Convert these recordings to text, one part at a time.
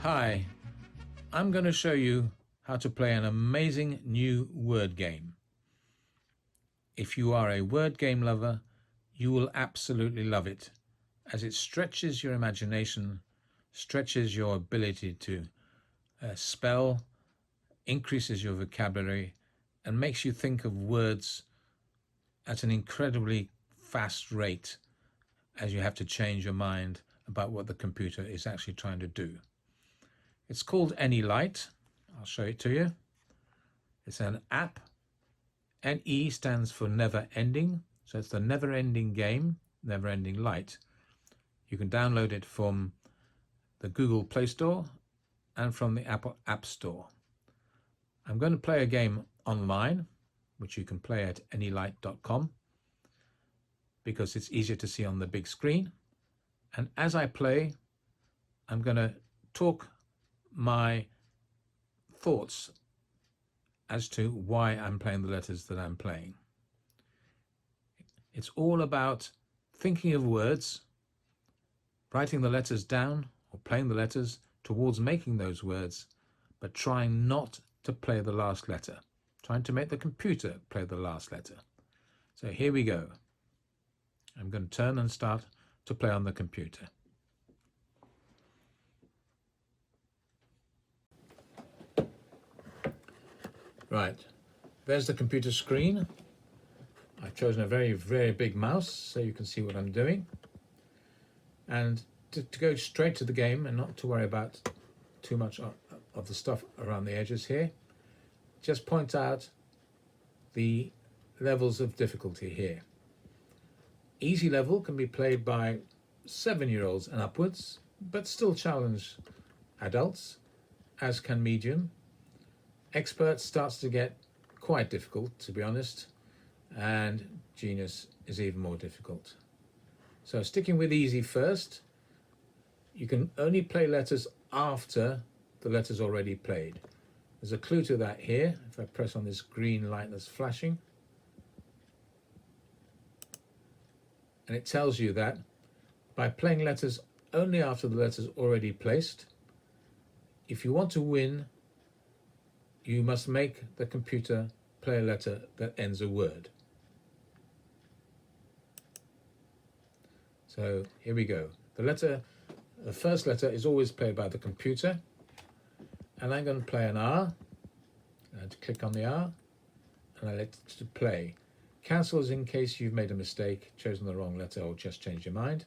Hi, I'm going to show you how to play an amazing new word game. If you are a word game lover, you will absolutely love it, as it stretches your imagination, stretches your ability to spell, increases your vocabulary, and makes you think of words at an incredibly fast rate as you have to change your mind about what the computer is actually trying to do. It's called NE-Lite. I'll show it to you. It's an app. NE stands for never ending, so it's the never ending game, never ending light. You can download it from the Google Play Store and from the Apple App Store. I'm going to play a game online, which you can play at NE-Lite.com, because it's easier to see on the big screen. And as I play, I'm going to talk my thoughts as to why I'm playing the letters that I'm playing. It's all about thinking of words, writing the letters down or playing the letters towards making those words, but trying not to play the last letter, trying to make the computer play the last letter. So here we go. I'm going to turn and start to play on the computer. Right, there's the computer screen. I've chosen a very, very big mouse so you can see what I'm doing. And to go straight to the game and not to worry about too much of the stuff around the edges here, just point out the levels of difficulty here. Easy level can be played by 7-year-olds and upwards, but still challenge adults, as can medium. Expert starts to get quite difficult, to be honest, and genius is even more difficult. So sticking with easy first, you can only play letters after the letter's already played. There's a clue to that here. If I press on this green light that's flashing, and it tells you that by playing letters only after the letter's already placed, if you want to win, you must make the computer play a letter that ends a word. So here we go. The first letter is always played by the computer, and I'm going to play an R. I have to click on the R, and I let it play. Cancel is in case you've made a mistake, chosen the wrong letter, or just changed your mind.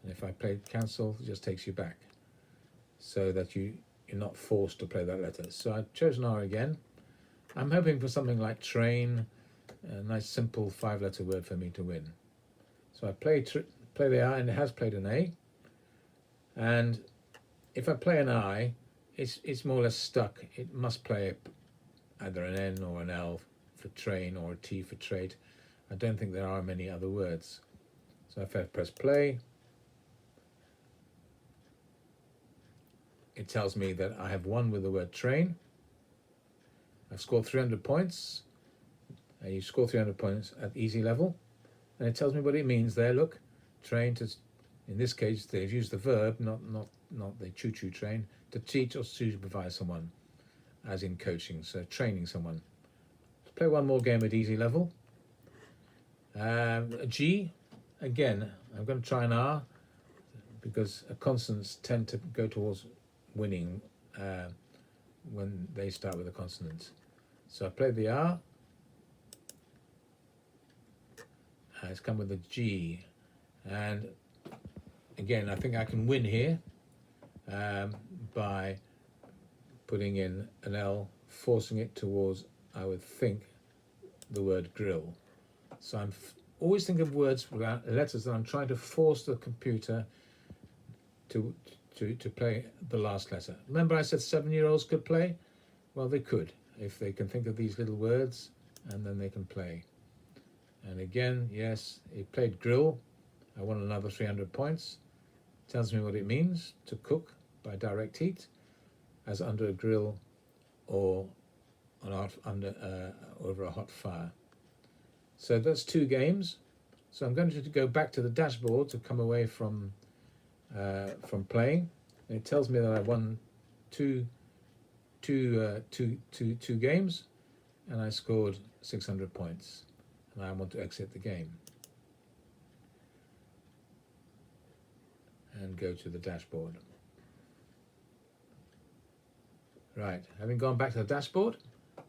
And if I play cancel, it just takes you back, so that you're not forced to play that letter. So I've chosen R again. I'm hoping for something like train, a nice simple 5-letter word for me to win. So I play the R, and it has played an A. And if I play an I, it's more or less stuck. It must play either an N or an L for train or a T for trade. I don't think there are many other words. So if I press play, it tells me that I have won with the word train. I've scored 300 points. You score 300 points at easy level. And it tells me what it means there. Look, train to, in this case, they've used the verb, not the choo-choo train, to teach or supervise someone, as in coaching, so training someone. Let's play one more game at easy level. A G, again, I'm going to try an R, because consonants tend to go towards winning when they start with a consonant. So I play the R. It's come with a G, and again I think I can win here by putting in an L, forcing it towards, I would think, the word grill. So I'm always thinking of words, letters that I'm trying to force the computer to play the last letter. Remember I said 7-year-olds could play? Well, they could, if they can think of these little words, and then they can play. And again, yes, it played grill. I won another 300 points. Tells me what it means to cook by direct heat, as under a grill or over a hot fire. So that's 2 games. So I'm going to go back to the dashboard to come away from playing. And it tells me that I won two games, and I scored 600 points, and I want to exit the game and go to the dashboard. Right, having gone back to the dashboard,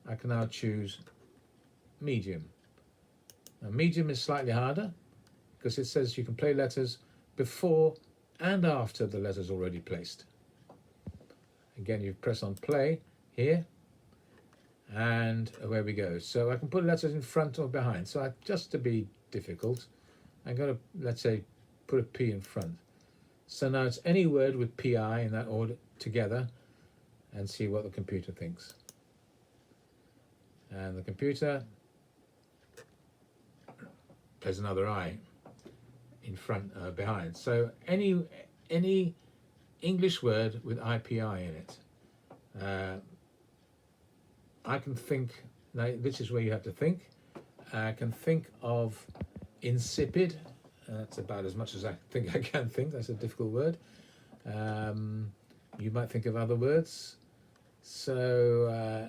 I can now choose medium. Now medium is slightly harder because it says you can play letters before and after the letter's already placed. Again, you press on play here, and away we go. So I can put letters in front or behind. So just to be difficult, I'm going to, let's say, put a P in front. So now it's any word with PI in that order together, and see what the computer thinks. And the computer plays another I in front, behind. So any English word with IPI in it, I can think. Now this is where you have to think. I can think of insipid. That's about as much as I think I can think. That's a difficult word. You might think of other words. So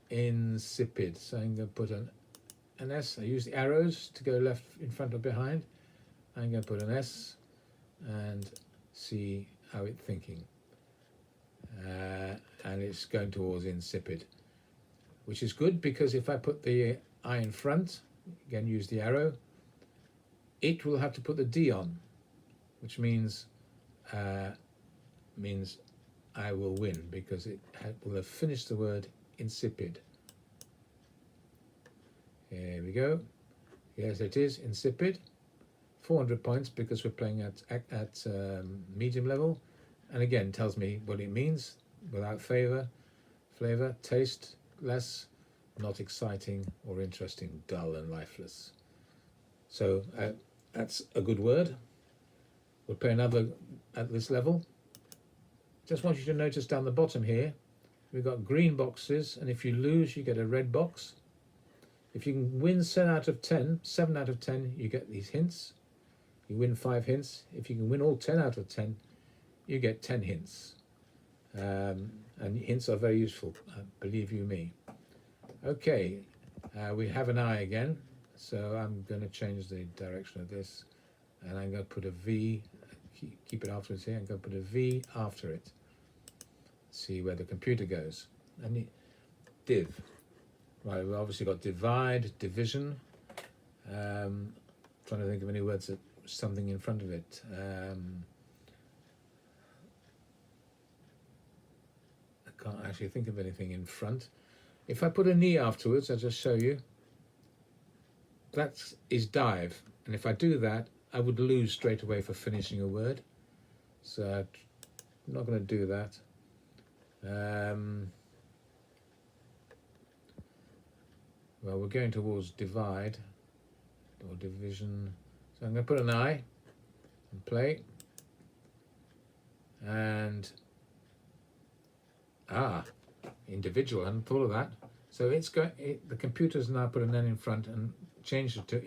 insipid. So I'm going to put an S. I use the arrows to go left, in front, or behind. I'm going to put an S and see how it's thinking. And it's going towards insipid, which is good because if I put the I in front, again use the arrow, it will have to put the D on, which means I will win because it will have finished the word insipid. Here we go. Yes, it is insipid. 400 points because we're playing at medium level, and again tells me what it means. Without flavor, taste, less, not exciting or interesting, dull and lifeless. So that's a good word. We'll play another at this level. Just want you to notice down the bottom here, we've got green boxes, and if you lose, you get a red box. If you can win 7 out of 10, you get these hints. You win 5 hints. If you can win all 10 out of 10, you get 10 hints. And hints are very useful, believe you me. Okay, we have an I again, so I'm going to change the direction of this, and I'm going to put a V, keep it afterwards here, I'm going to put a V after it. See where the computer goes. And div. Right, we've obviously got divide, division. Trying to think of any words that something in front of it. I can't actually think of anything in front. If I put an E afterwards, I'll just show you. That is dive, and if I do that, I would lose straight away for finishing a word. So I'm not going to do that. Well, we're going towards divide or division. So I'm going to put an I and play. And individual. I hadn't thought of that. So the computer's now put an N in front and changed it to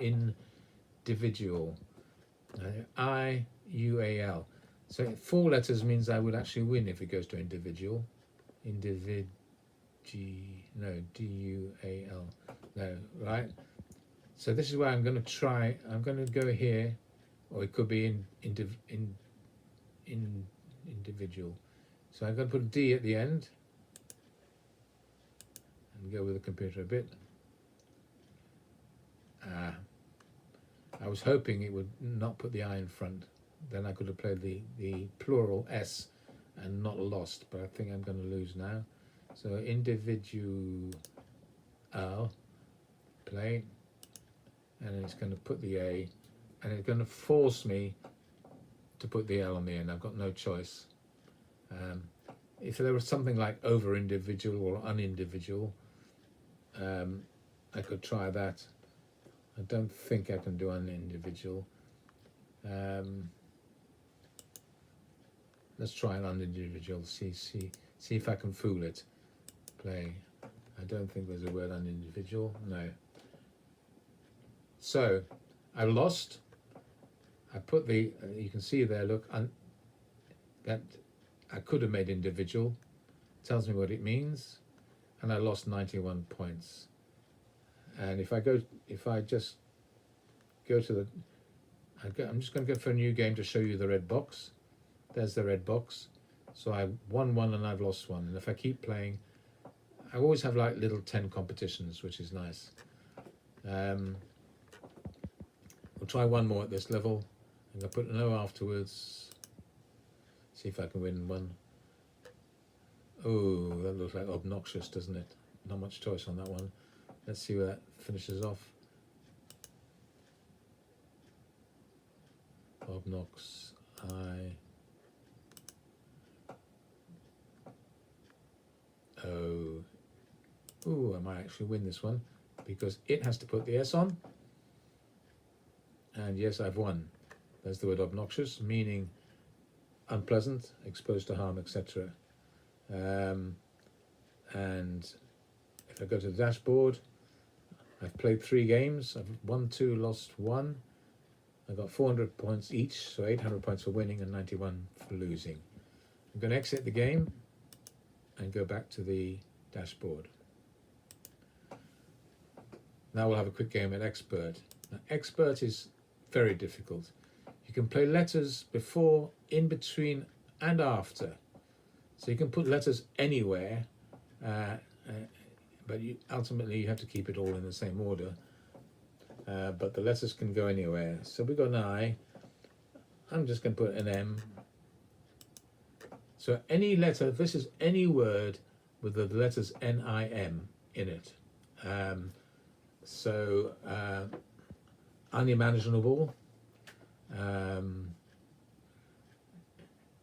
individual. I-U-A-L. So 4 letters means I would actually win if it goes to individual. D-U-A-L. No, right? So this is where I'm going to try. I'm going to go here, or it could be individual. So I'm going to put a D at the end and go with the computer a bit. I was hoping it would not put the I in front. Then I could have played the plural S and not lost, but I think I'm going to lose now. So individual, play, and it's going to put the A, and it's going to force me to put the L on the end. I've got no choice. If there was something like over individual or unindividual, I could try that. I don't think I can do unindividual. Let's try an unindividual. See if I can fool it. Play. I don't think there's a word unindividual. No. So I lost. I put the. You can see there. Look, that I could have made individual, tells me what it means, and I lost 91 points. And if I just go to the, I'm just going to go for a new game to show you the red box. There's the red box. So I won one and I've lost one. And if I keep playing, I always have like little 10 competitions, which is nice. We'll try one more at this level. I'm going to put an O afterwards. See if I can win one. Oh, that looks like obnoxious, doesn't it? Not much choice on that one. Let's see where that finishes off. Obnox, Oh, I might actually win this one because it has to put the S on. And yes, I've won. There's the word obnoxious, meaning unpleasant, exposed to harm, etc. And if I go to the dashboard, I've played 3 games. I've won 2, lost 1. I got 400 points each, so 800 points for winning and 91 for losing. I'm going to exit the game and go back to the dashboard. Now we'll have a quick game at Expert. Now, Expert is very difficult. You can play letters before, in between, and after. So you can put letters anywhere, but ultimately you have to keep it all in the same order. But the letters can go anywhere. So we've got an I. I'm just going to put an M. So any letter, this is any word with the letters N-I-M in it. Unimaginable,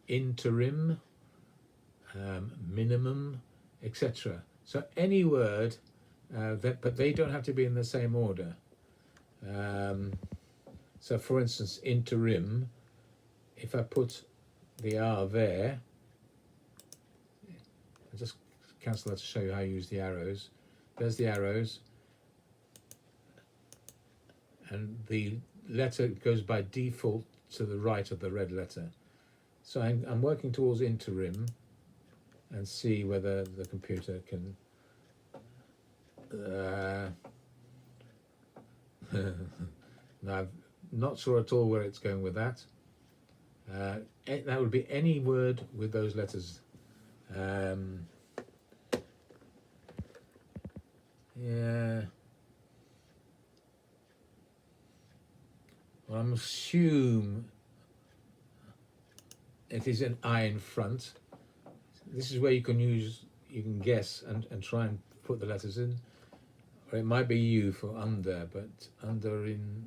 interim, minimum, etc. So any word, but they don't have to be in the same order. So for instance, interim, if I put the R there, I'll just cancel that to show you how you use the arrows. There's the arrows. And the letter goes by default to the right of the red letter. So I'm working towards interim and see whether the computer can now, I'm not sure at all where it's going with that. That would be any word with those letters. Yeah. Well, I'm assume it is an I in front. This is where you can guess and try and put the letters in. Or it might be U for under, but under in.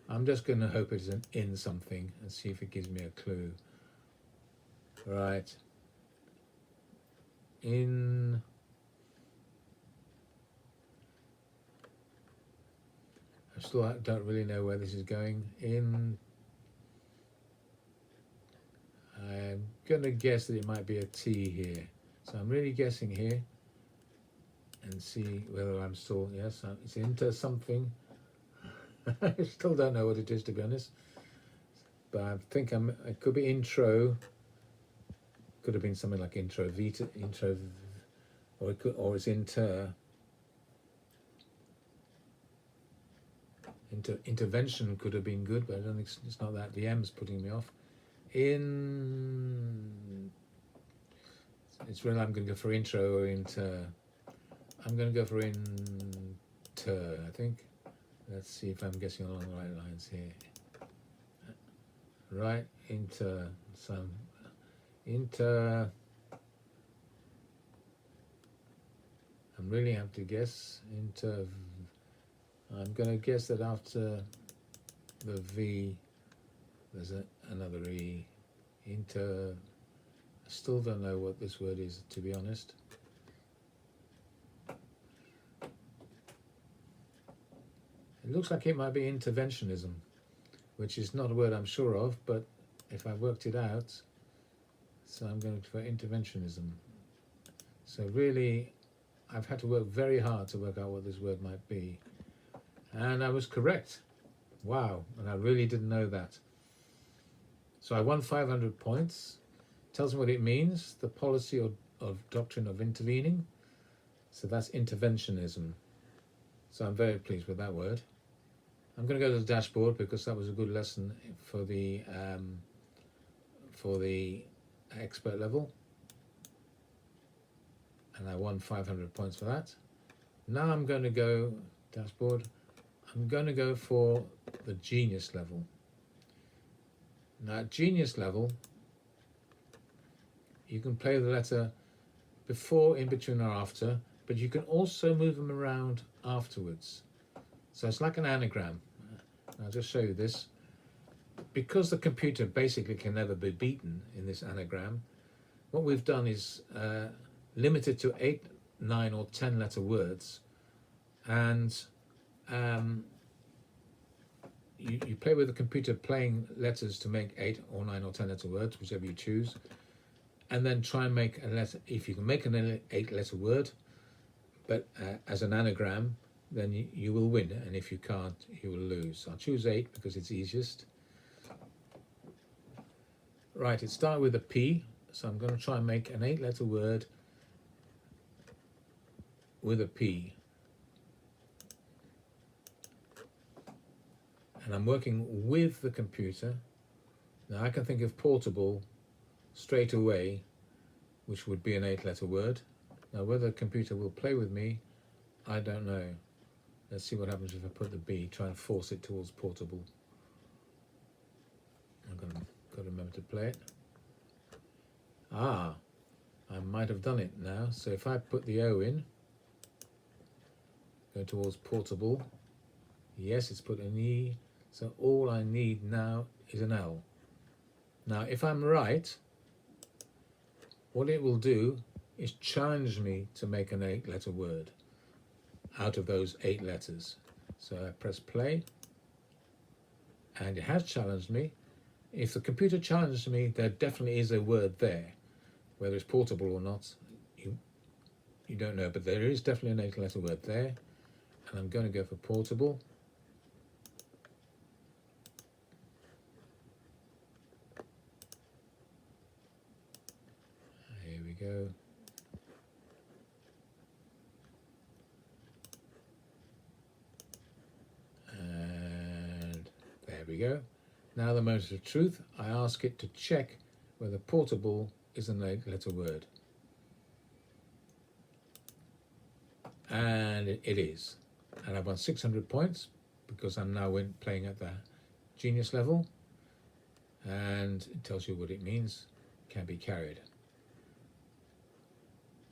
I'm just going to hope it's an in something and see if it gives me a clue. Right. In. I still don't really know where this is going. In. I'm going to guess that it might be a T here. So I'm really guessing here. And see whether I'm still, yes, it's into something. I still don't know what it is, to be honest. But I think it could be intro. Could have been something like intro, or it's inter. Intervention could have been good, but I don't think it's not that. The M's putting me off. It's really, I'm going to go for intro or inter. I'm going to go for inter, I think. Let's see if I'm guessing along the right lines here. Right, inter. I'm really have to guess. I'm going to guess that after the V, there's another E. I still don't know what this word is, to be honest. It looks like it might be interventionism, which is not a word I'm sure of, but if I worked it out, so I'm going for interventionism. So really, I've had to work very hard to work out what this word might be. And I was correct. Wow, and I really didn't know that. So I won 500 points. Tells me what it means, the policy doctrine of intervening. So that's interventionism. So I'm very pleased with that word. I'm going to go to the dashboard because that was a good lesson for the expert level, and I won 500 points for that. Now I'm going to go dashboard. I'm going to go for the genius level. Now at genius level, you can play the letter before, in between, or after, but you can also move them around afterwards. So it's like an anagram. I'll just show you this. Because the computer basically can never be beaten in this anagram, what we've done is limited to 8, 9 or 10 letter words, and you play with the computer playing letters to make 8 or 9 or 10 letter words, whichever you choose, and then try and make a letter. If you can make an 8 letter word, but as an anagram, then you will win, and if you can't, you will lose. I'll choose 8 because it's easiest. Right, it started with a P, so I'm going to try and make an 8 letter word with a P. And I'm working with the computer. Now I can think of portable straight away, which would be an 8 letter word. Now whether the computer will play with me, I don't know. Let's see what happens if I put the B, try and force it towards portable. I've got to remember to play it. Ah, I might have done it now. So if I put the O in, go towards portable, yes, it's put an E, so all I need now is an L. Now if I'm right, what it will do is challenge me to make an 8 letter word out of those 8 letters. So I press play, and it has challenged me. If the computer challenges me, there definitely is a word there. Whether it's portable or not, you don't know, but there is definitely an 8 letter word there. And I'm going to go for portable. Here we go. And there we go. Now the moment of truth, I ask it to check whether portable is an 8 letter word. And it is. And I've won 600 points because I'm now playing at the genius level, and it tells you what it means, can be carried.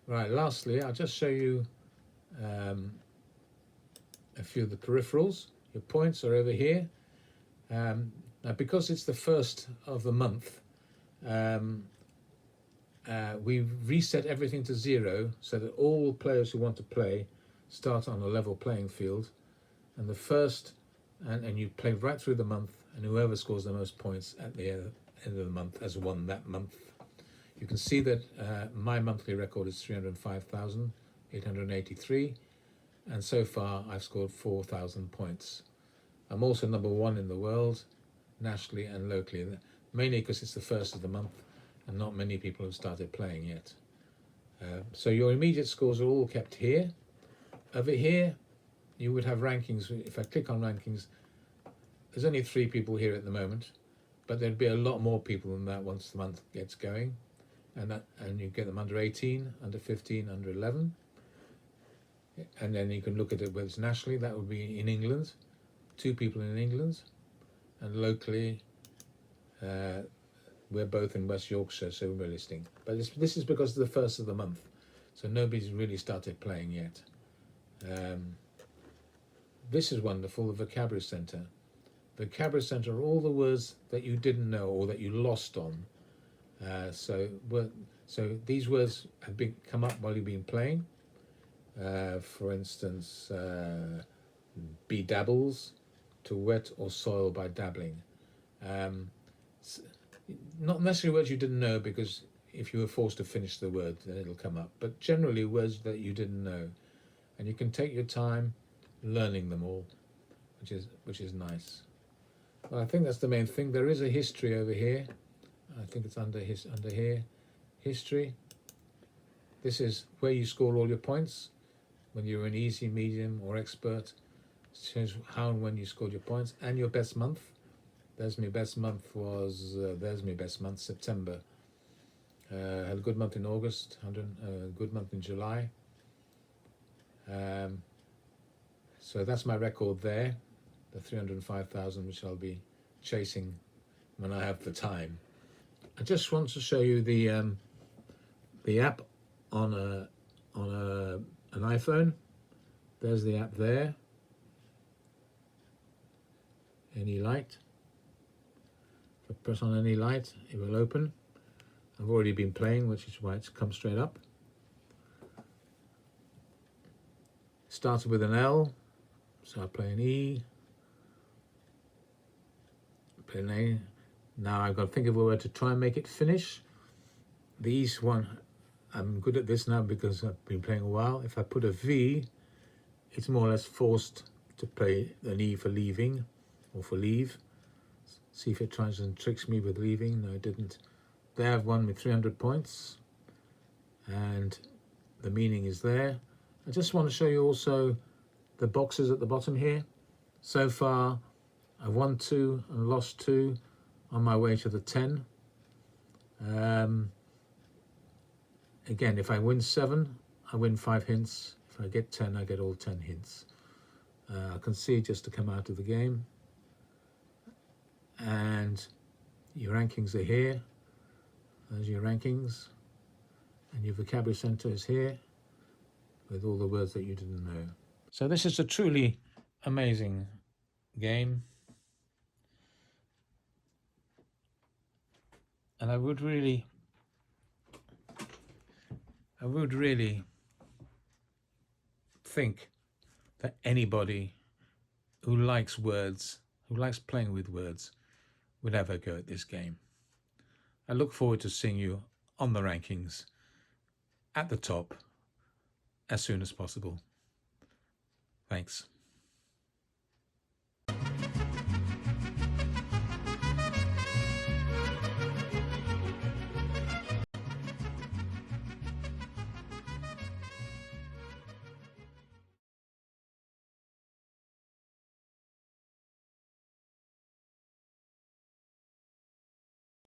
Right, lastly, I'll just show you a few of the peripherals. Your points are over here. Now because it's the first of the month, we reset everything to 0 so that all players who want to play start on a level playing field, and the first and you play right through the month, and whoever scores the most points at the end of the month has won that month. You can see that my monthly record is 305,883, and so far I've scored 4,000 points. I'm also number 1 in the world, nationally and locally, mainly because it's the first of the month and not many people have started playing yet. So your immediate scores are all kept here. Over here you would have rankings. If I click on rankings, there's only 3 people here at the moment, but there'd be a lot more people than that once the month gets going, and you get them under 18, under 15, under 11, and then you can look at it whether it's nationally. That would be in England, 2 people in England, and locally we're both in West Yorkshire, so we're listing. But this is because of the first of the month, so nobody's really started playing yet. This is wonderful, the vocabulary centre. The vocabulary centre are all the words that you didn't know or that you lost on. So these words have come up while you've been playing. For instance, bedabbles, to wet or soil by dabbling. Not necessarily words you didn't know, because if you were forced to finish the word, then it'll come up. But generally words that you didn't know, and you can take your time learning them all, which is nice. Well, I think that's the main thing. There is a history over here. I think it's under here, history. This is where you score all your points when you're an easy, medium or expert. It shows how and when you scored your points and your best month. There's my best month was, there's my best month, September. Had a good month in August, good month in July. So that's my record there, the 305,000, which I'll be chasing when I have the time. I just want to show you the app on an iPhone. There's the app there, NE-Lite. If I press on NE-Lite, it will open. I've already been playing, which is why it's come straight up. Started with an L, so I play an E, play an A. Now I've got to think of a word to try and make it finish. The E's one, I'm good at this now because I've been playing a while. If I put a V, it's more or less forced to play an E for leaving or for leave. See if it tries and tricks me with leaving. No, it didn't. There I've won with 300 points and the meaning is there. I just want to show you also the boxes at the bottom here. So far I've won 2 and lost 2 on my way to the 10. Again, if I win 7, I win 5 hints. If I get 10, I get all 10 hints. I can see just to come out of the game. And your rankings are here. Those are your rankings. And your vocabulary center is here with all the words that you didn't know. So this is a truly amazing game. And I would really think that anybody who likes words, who likes playing with words, would have a go at this game. I look forward to seeing you on the rankings at the top as soon as possible. Thanks.